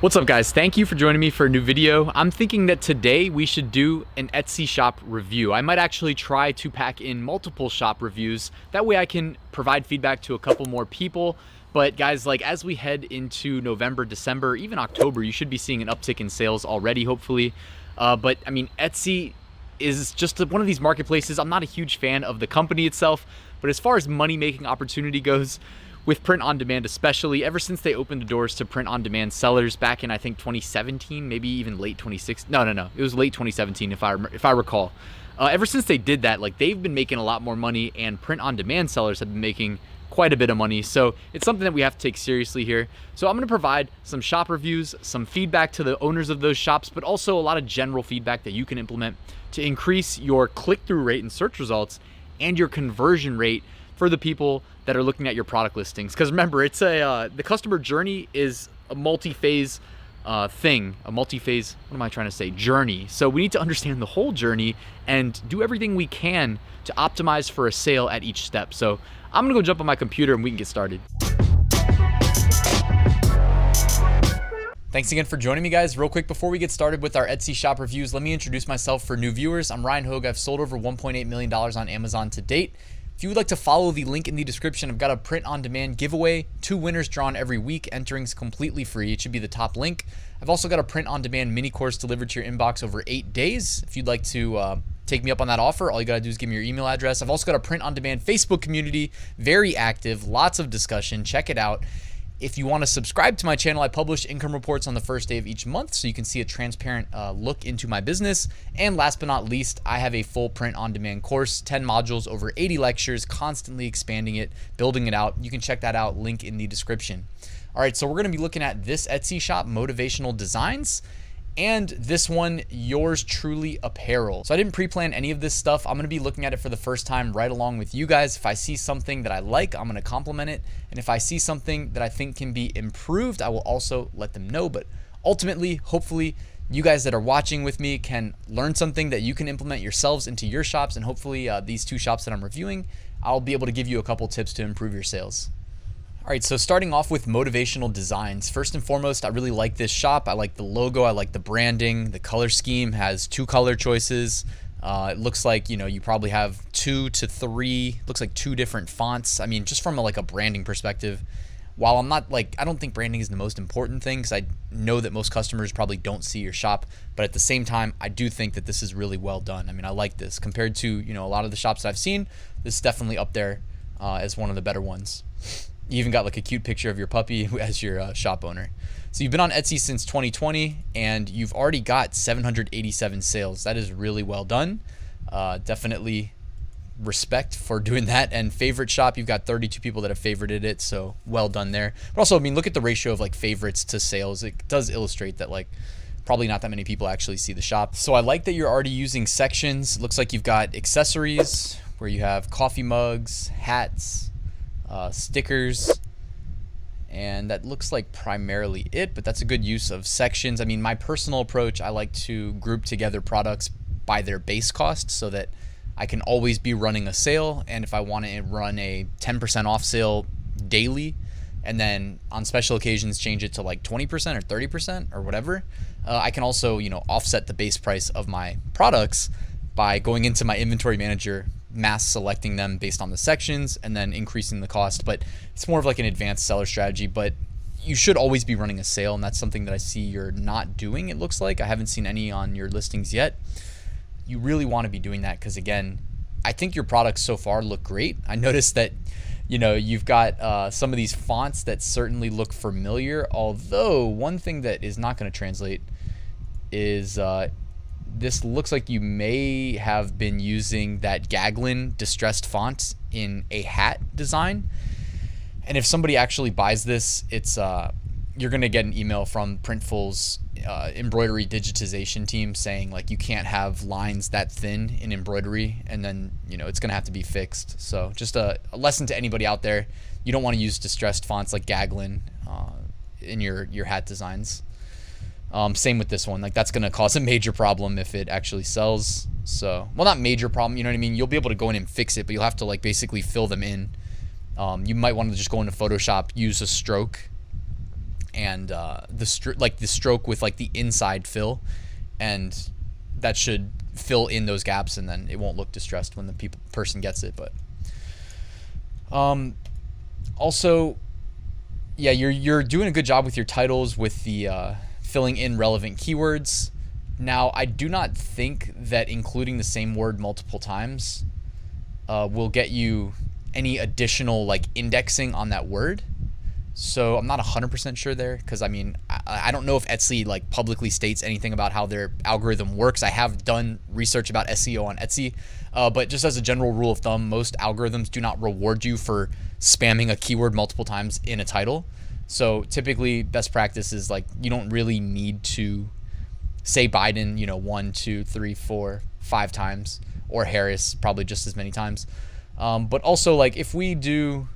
What's up guys, thank you for joining me for a new video. I'm thinking that today we should do an Etsy shop review. I might actually try to pack in multiple shop reviews. That way I can provide feedback to a couple more people. But guys, like as we head into November, December, even October, you should be seeing an uptick in sales already, hopefully. But I mean, Etsy is just one of these marketplaces. I'm not a huge fan of the company itself, but as far as money-making opportunity goes, with print on demand especially, ever since they opened the doors to print on demand sellers back in I think 2017, maybe even late 2016. No, it was late 2017 if I recall. Ever since they did that, like they've been making a lot more money, and print on demand sellers have been making quite a bit of money. So it's something that we have to take seriously here. So I'm going to provide some shop reviews, some feedback to the owners of those shops, but also a lot of general feedback that you can implement to increase your click-through rate in search results and your conversion rate for the people that are looking at your product listings. Because remember, it's the customer journey is a multi-phase journey. So we need to understand the whole journey and do everything we can to optimize for a sale at each step. So I'm gonna go jump on my computer and we can get started. Thanks again for joining me, guys. Real quick, before we get started with our Etsy shop reviews, let me introduce myself for new viewers. I'm Ryan Hogue. I've sold over $1.8 million on Amazon to date. If you would like to follow the link in the description, I've got a print on demand giveaway, 2 winners drawn every week. Entering's completely free. It should be the top link. I've also got a print on demand mini course delivered to your inbox over 8 days. If you'd like to take me up on that offer, all you gotta do is give me your email address. I've also got a print on demand Facebook community, very active, lots of discussion. Check it out. If you want to subscribe to my channel, I publish income reports on the first day of each month, so you can see a transparent look into my business. And last but not least, I have a full print-on-demand course, 10 modules, over 80 lectures, constantly expanding it, building it out. You can check that out, link in the description. All right, so we're going to be looking at this Etsy shop, Motivational Designs, and this one, Yours Truly Apparel. So I didn't pre-plan any of this stuff. I'm gonna be looking at it for the first time right along with you guys. If I see something that I like, I'm gonna compliment it. And if I see something that I think can be improved, I will also let them know. But ultimately, hopefully, you guys that are watching with me can learn something that you can implement yourselves into your shops. And hopefully these 2 shops that I'm reviewing, I'll be able to give you a couple tips to improve your sales. All right, so starting off with Motivational Designs. First and foremost, I really like this shop. I like the logo, I like the branding. The color scheme has 2 color choices. It looks like, you know, you probably have 2 to 3, looks like 2 different fonts. I mean, just from a branding perspective, while I'm not I don't think branding is the most important thing, because I know that most customers probably don't see your shop, but at the same time, I do think that this is really well done. I mean, I like this compared to, you know, a lot of the shops that I've seen. This is definitely up there as one of the better ones. You even got like a cute picture of your puppy as your shop owner. So you've been on Etsy since 2020 and you've already got 787 sales. That is really well done. Definitely respect for doing that. And favorite shop, you've got 32 people that have favorited it. So well done there. But also, I mean, look at the ratio of favorites to sales. It does illustrate that probably not that many people actually see the shop. So I like that you're already using sections. Looks like you've got accessories where you have coffee mugs, hats, stickers, and that looks like primarily it, but that's a good use of sections. I mean, my personal approach, I like to group together products by their base cost so that I can always be running a sale, and if I want to run a 10% off sale daily and then on special occasions change it to 20% or 30% or whatever, I can also, you know, offset the base price of my products by going into my inventory manager, mass selecting them based on the sections, and then increasing the cost. But it's more of an advanced seller strategy, but you should always be running a sale, and that's something that I see you're not doing. It looks like I haven't seen any on your listings yet. You really want to be doing that, because again, I think your products so far look great. I noticed that, you know, you've got some of these fonts that certainly look familiar, although one thing that is not going to translate is this looks like you may have been using that Gaglin distressed font in a hat design. And if somebody actually buys this, it's you're gonna get an email from Printful's embroidery digitization team saying you can't have lines that thin in embroidery, and then, you know, it's gonna have to be fixed. So just a lesson to anybody out there: you don't want to use distressed fonts like Gaglin in your hat designs. Same with this one. That's going to cause a major problem if it actually sells. So, well, not major problem, you know what I mean? You'll be able to go in and fix it, but you'll have to basically fill them in. You might want to just go into Photoshop, use a stroke, and the stroke with like the inside fill, and that should fill in those gaps, and then it won't look distressed when the person gets it. But also, yeah, you're doing a good job with your titles with the filling in relevant keywords. Now, I do not think that including the same word multiple times will get you any additional like indexing on that word. So I'm not 100% sure there, because I mean, I don't know if Etsy like publicly states anything about how their algorithm works. I have done research about SEO on Etsy, but just as a general rule of thumb, most algorithms do not reward you for spamming a keyword multiple times in a title. So typically, best practice is like you don't really need to say Biden, 1, 2, 3, 4, 5 times, or Harris probably just as many times. But also, like, if we do,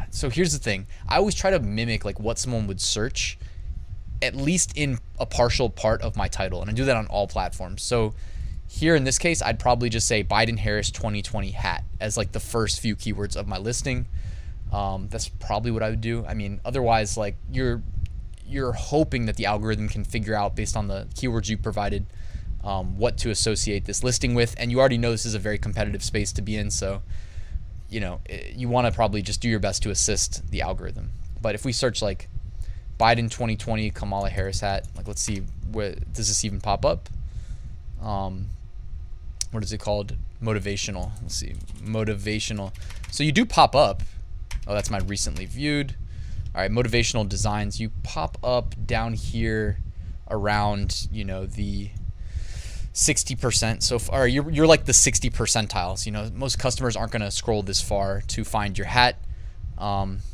so here's the thing, I always try to mimic like what someone would search, at least in a partial part of my title, and I do that on all platforms. So here in this case, I'd probably just say Biden Harris 2020 hat as like the first few keywords of my listing. That's probably what I would do. I mean, otherwise, like, you're hoping that the algorithm can figure out, based on the keywords you provided, what to associate this listing with. And you already know this is a very competitive space to be in, so you want to probably just do your best to assist the algorithm. But if we search like Biden 2020 Kamala Harris hat, like, let's see, where does this even pop up? What is it called? Motivational. Let's see, motivational. So you do pop up. Oh, that's my recently viewed. All right, Motivational Designs. You pop up down here around, the 60%. So far, you're like the 60 percentiles. Most customers aren't going to scroll this far to find your hat.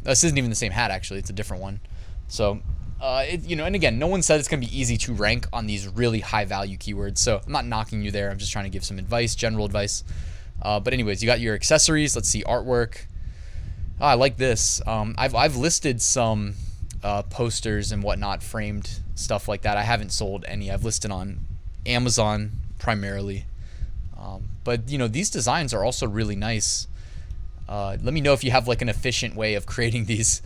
This isn't even the same hat, actually. It's a different one. So, and again, no one said it's going to be easy to rank on these really high value keywords. So I'm not knocking you there. I'm just trying to give some advice, general advice. But anyways, you got your accessories. Let's see, artwork. Oh, I like this. I've listed some posters and whatnot, framed stuff like that. I haven't sold any. I've listed on Amazon primarily. But these designs are also really nice. Let me know if you have like an efficient way of creating these,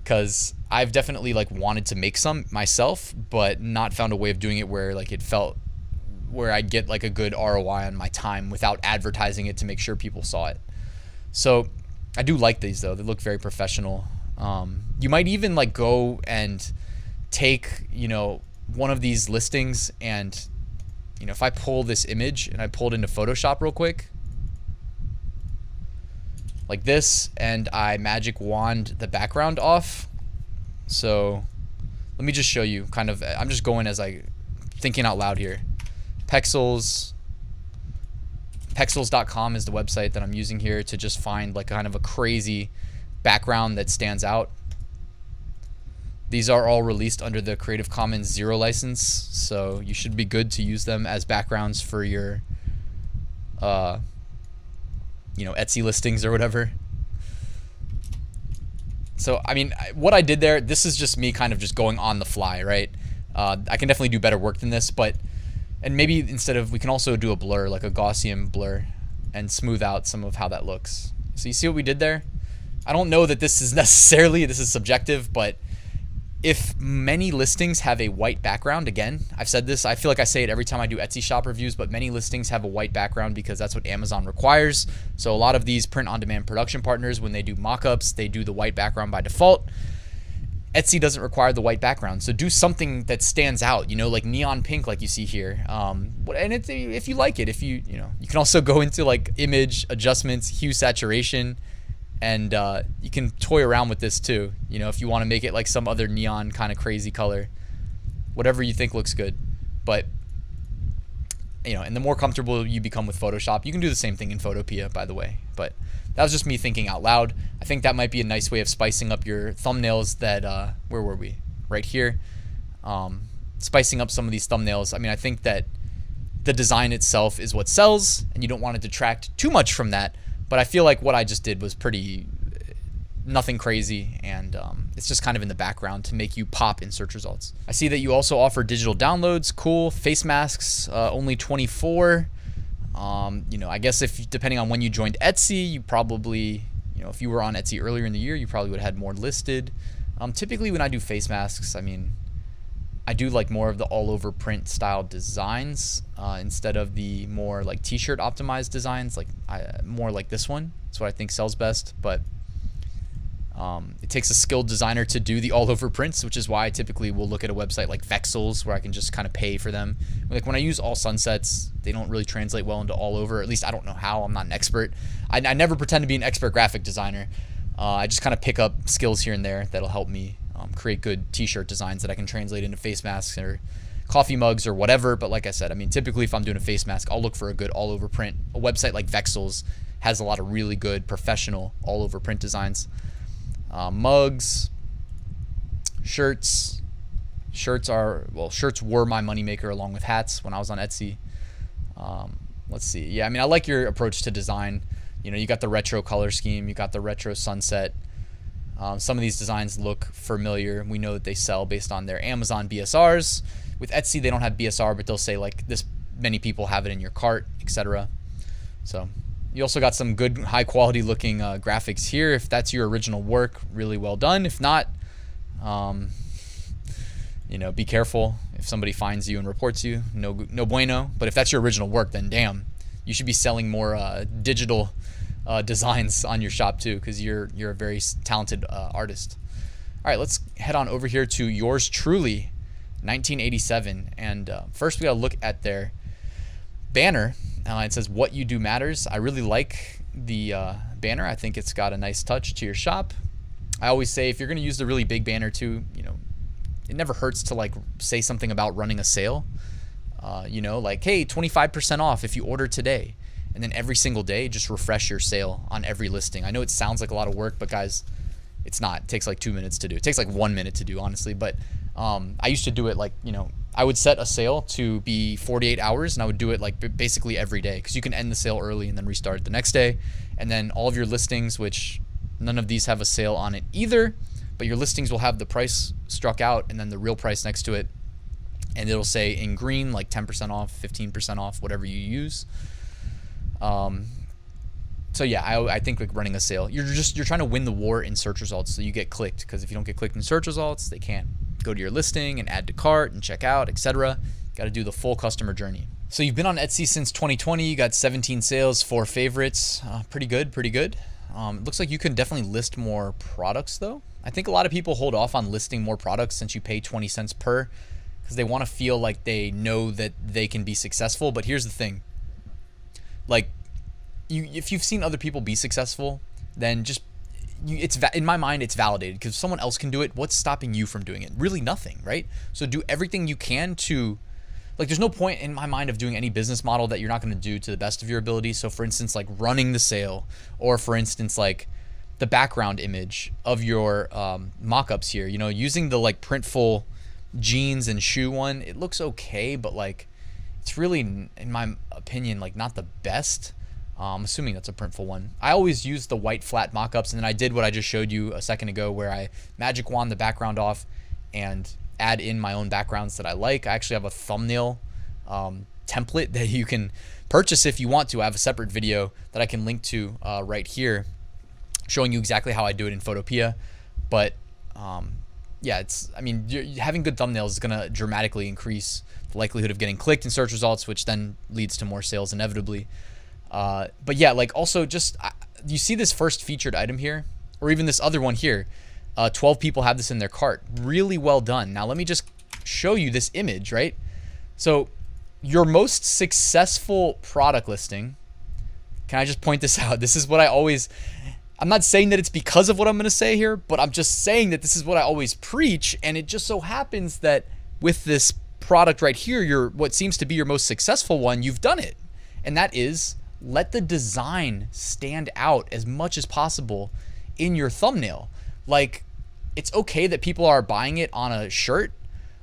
because I've definitely like wanted to make some myself, but not found a way of doing it where like it felt where I'd get like a good ROI on my time without advertising it to make sure people saw it. So I do like these though. They look very professional. You might even like go and take, one of these listings, and if I pull this image and I pull it into Photoshop real quick, like this, and I magic wand the background off. So let me just show you kind of, I'm just going as I thinking out loud here. Vexels.com is the website that I'm using here to just find like kind of a crazy background that stands out. These are all released under the Creative Commons 0 license, so you should be good to use them as backgrounds for your Etsy listings or whatever. So I mean, what I did there, this is just me kind of just going on the fly, right? I can definitely do better work than this, and maybe we can also do a blur, like a Gaussian blur, and smooth out some of how that looks. So you see what we did there? I don't know that this is subjective, but if many listings have a white background, again, I've said this, I feel like I say it every time I do Etsy shop reviews, but many listings have a white background because that's what Amazon requires. So a lot of these print-on-demand production partners, when they do mock-ups, they do the white background by default. Etsy doesn't require the white background, so do something that stands out, like neon pink, like you see here. And if you like it, you can also go into like image adjustments, hue saturation, and you can toy around with this too. If you want to make it like some other neon kind of crazy color, whatever you think looks good. But and the more comfortable you become with Photoshop, you can do the same thing in Photopea, by the way. But that was just me thinking out loud. I think that might be a nice way of spicing up your thumbnails. That where were we? Right here. Spicing up some of these thumbnails. I mean, I think that the design itself is what sells, and you don't want to detract too much from that. But I feel like what I just did was nothing crazy, and it's just kind of in the background to make you pop in search results. I see that you also offer digital downloads. Cool. Face masks, only 24. I guess depending on when you joined Etsy, you probably, if you were on Etsy earlier in the year, you probably would have had more listed. Typically when I do face masks, I mean, I do like more of the all over print style designs instead of the more like t-shirt optimized designs, like more like this one. That's what I think sells best. But it takes a skilled designer to do the all over prints, which is why I typically will look at a website like Vexels where I can just kind of pay for them. Like when I use all sunsets, they don't really translate well into all over. At least I don't know how. I'm not an expert. I never pretend to be an expert graphic designer. I just kind of pick up skills here and there that'll help me create good t-shirt designs that I can translate into face masks or coffee mugs or whatever. But like I said, I mean, typically if I'm doing a face mask, I'll look for a good all over print. A website like Vexels has a lot of really good professional all over print designs. Mugs, shirts were my moneymaker along with hats when I was on Etsy. Let's see. Yeah, I mean, I like your approach to design. You know, you got the retro color scheme, you got the retro sunset. Some of these designs look familiar. We know that they sell based on their Amazon BSRs. With Etsy, they don't have BSR, but they'll say like this many people have it in your cart, etc. So you also got some good high quality looking graphics here. If that's your original work, really well done. If not, you know, be careful. If somebody finds you and reports you, no bueno. But if that's your original work, then damn, you should be selling more digital designs on your shop too, because you're a very talented artist. All right, let's head on over here to yours truly, 1987. And first we gotta look at their banner. It says what you do matters. I really like the banner. I think it's got a nice touch to your shop. I always say if you're gonna use the really big banner too, you know, it never hurts to like say something about running a sale. You know, like, hey, 25% off if you order today. And then every single day, just refresh your sale on every listing. I know it sounds like a lot of work, but guys, it's not. It takes like 2 minutes to do. It takes like 1 minute to do, honestly. But I used to do it like, you know, I would set a sale to be 48 hours and I would do it like basically every day, because you can end the sale early and then restart it the next day. And then all of your listings, which none of these have a sale on it either, but your listings will have the price struck out and then the real price next to it. And it'll say in green, like 10% off, 15% off, whatever you use. So yeah, I think like running a sale, you're trying to win the war in search results, so you get clicked, because if you don't get clicked in search results, they can't go to your listing and add to cart and check out, etc. Got to do the full customer journey. So you've been on Etsy since 2020. You got 17 sales, 4 favorites. Pretty good. It looks like you can definitely list more products though. I think a lot of people hold off on listing more products since you pay 20 cents per, because they want to feel like they know that they can be successful. But here's the thing. Like, if you've seen other people be successful, then just in my mind, it's validated, because if someone else can do it, what's stopping you from doing it? Really nothing, right? So do everything you can to, like, there's no point in my mind of doing any business model that you're not going to do to the best of your ability. So for instance, like running the sale, or for instance, like the background image of your mock-ups here, you know, using the like Printful jeans and shoe one, it looks okay, but like it's really, in my opinion, like not the best. I'm assuming that's a Printful one. I always use the white flat mock-ups, and then I did what I just showed you a second ago, where I magic wand the background off and add in my own backgrounds that I like. I actually have a thumbnail template that you can purchase if you want to. I have a separate video that I can link to right here, showing you exactly how I do it in Photopea. But yeah, having good thumbnails is going to dramatically increase the likelihood of getting clicked in search results, which then leads to more sales inevitably. But yeah, like also just, you see this first featured item here, or even this other one here, 12 people have this in their cart. Really well done. Now let me just show you this image, right? So your most successful product listing, can I just point this out? This is what I'm not saying that it's because of what I'm going to say here, but I'm just saying that this is what I always preach. And it just so happens that with this product right here, what seems to be your most successful one, you've done it. And that is, let the design stand out as much as possible in your thumbnail. Like, it's okay that people are buying it on a shirt,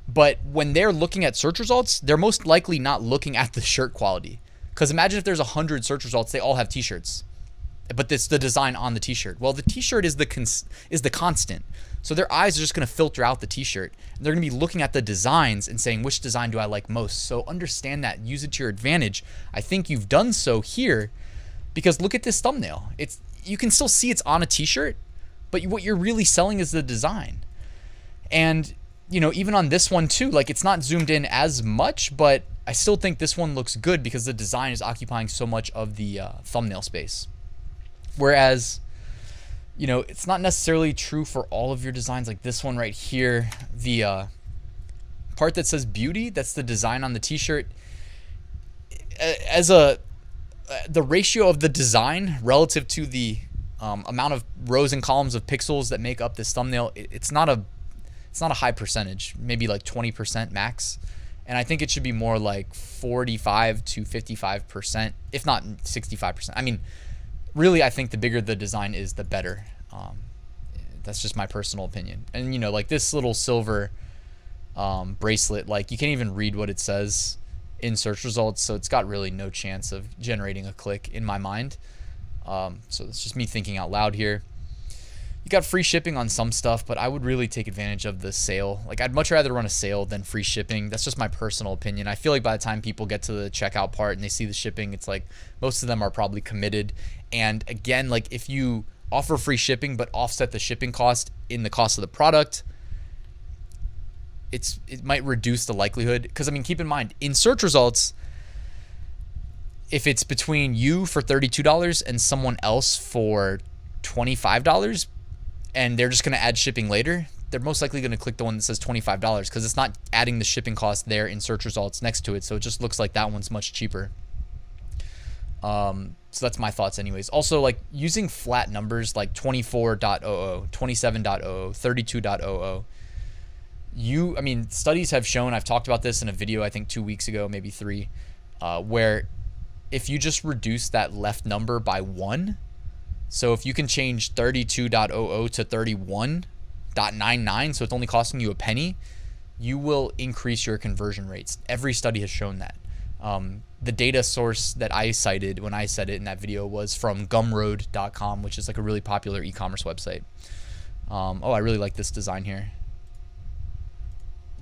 but when they're looking at search results, they're most likely not looking at the shirt quality. Because imagine if there's 100 search results, they all have t-shirts, but it's the design on the t-shirt. Well, the t-shirt is the constant. So their eyes are just going to filter out the t-shirt. They're going to be looking at the designs and saying, which design do I like most? So understand that, use it to your advantage. I think you've done so here, because look at this thumbnail. You can still see it's on a t-shirt, but what you're really selling is the design. And, you know, even on this one too, like it's not zoomed in as much, but I still think this one looks good because the design is occupying so much of the thumbnail space. Whereas, you know, it's not necessarily true for all of your designs. Like this one right here, the part that says beauty, that's the design on the t-shirt. The ratio of the design relative to the amount of rows and columns of pixels that make up this thumbnail, it's not a high percentage, maybe like 20% max. And I think it should be more like 45 to 55%, if not 65%. I mean, really, I think the bigger the design is, the better. That's just my personal opinion. And, you know, like this little silver bracelet, like you can't even read what it says in search results. So it's got really no chance of generating a click in my mind. So it's just me thinking out loud here. You got free shipping on some stuff, but I would really take advantage of the sale. Like I'd much rather run a sale than free shipping. That's just my personal opinion. I feel like by the time people get to the checkout part and they see the shipping, it's like most of them are probably committed. And again, like if you offer free shipping but offset the shipping cost in the cost of the product, it might reduce the likelihood. Because I mean, keep in mind, in search results, if it's between you for $32 and someone else for $25, and they're just going to add shipping later, they're most likely going to click the one that says $25 because it's not adding the shipping cost there in search results next to it. So it just looks like that one's much cheaper. So that's my thoughts anyways. Also, like using flat numbers like 24.00, 27.00, 32.00. I mean, studies have shown, I've talked about this in a video, I think 2 weeks ago, maybe 3, where if you just reduce that left number by 1, so if you can change 32.00 to 31.99, so it's only costing you a penny, you will increase your conversion rates. Every study has shown that. The data source that I cited when I said it in that video was from gumroad.com, which is like a really popular e-commerce website. Oh, I really like this design here.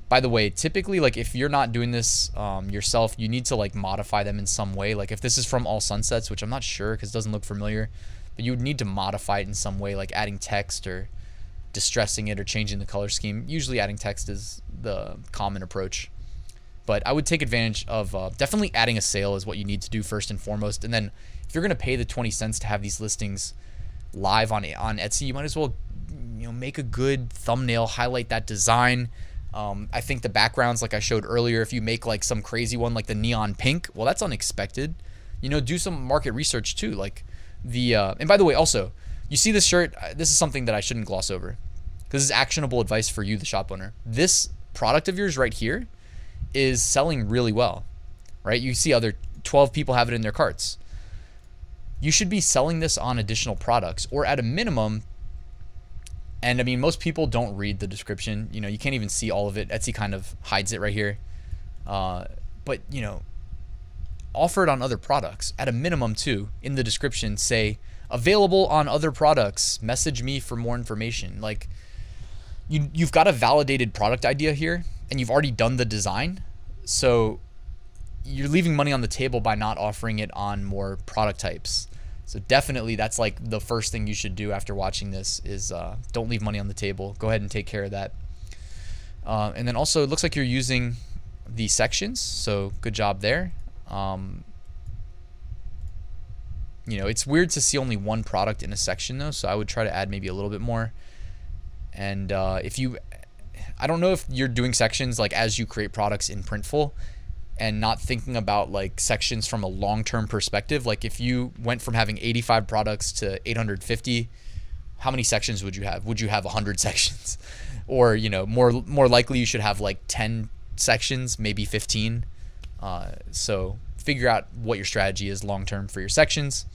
By the way, typically, like if you're not doing this yourself, you need to like modify them in some way. Like if this is from All Sunsets, which I'm not sure because it doesn't look familiar, but you would need to modify it in some way, like adding text or distressing it or changing the color scheme. Usually adding text is the common approach. But I would take advantage of definitely adding a sale is what you need to do first and foremost. And then if you're going to pay the 20 cents to have these listings live on Etsy, you might as well, you know, make a good thumbnail, highlight that design. I think the backgrounds, like I showed earlier, if you make like some crazy one like the neon pink, well, that's unexpected. You know, do some market research too. Like and by the way, also, you see this shirt, this is something that I shouldn't gloss over because this is actionable advice for you, the shop owner. This product of yours right here is selling really well, right? You see other 12 people have it in their carts. You should be selling this on additional products or at a minimum. And I mean, most people don't read the description. You know, you can't even see all of it. Etsy kind of hides it right here. But, you know, offer it on other products at a minimum too. In the description, say available on other products. Message me for more information. Like you've got a validated product idea here and you've already done the design. So you're leaving money on the table by not offering it on more product types. So definitely that's like the first thing you should do after watching this is don't leave money on the table. Go ahead and take care of that. And then also it looks like you're using the sections. So good job there. You know, it's weird to see only one product in a section though. So I would try to add maybe a little bit more. And I don't know if you're doing sections like as you create products in Printful and not thinking about like sections from a long-term perspective. Like if you went from having 85 products to 850, how many sections would you have? Would you have 100 sections? Or, you know, more likely you should have like 10 sections, maybe 15. So figure out what your strategy is long-term for your sections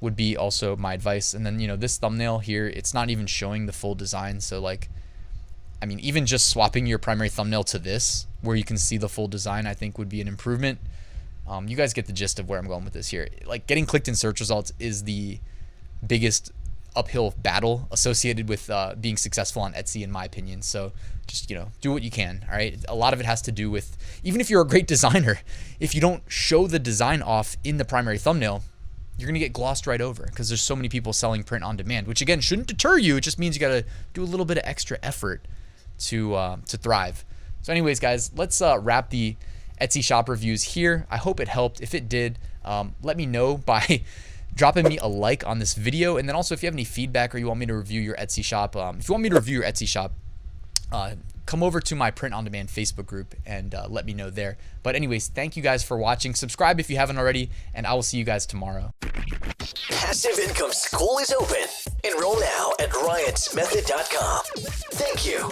would be also my advice. And then, you know, this thumbnail here, it's not even showing the full design. So like, I mean, even just swapping your primary thumbnail to this, where you can see the full design, I think would be an improvement. You guys get the gist of where I'm going with this here. Like getting clicked in search results is the biggest uphill battle associated with being successful on Etsy, in my opinion. So just, you know, do what you can. All right. A lot of it has to do with, even if you're a great designer, if you don't show the design off in the primary thumbnail, you're going to get glossed right over because there's so many people selling print on demand, which again shouldn't deter you. It just means you got to do a little bit of extra effort to thrive. So anyways, guys, let's wrap the Etsy shop reviews here. I hope it helped. If it did, let me know by dropping me a like on this video. And then also, if you have any feedback or you want me to review your Etsy shop, come over to my Print on Demand Facebook group and let me know there. But anyways, thank you guys for watching. Subscribe if you haven't already, and I will see you guys tomorrow. Passive Income School is open. Enroll now at RyansMethod.com. Thank you.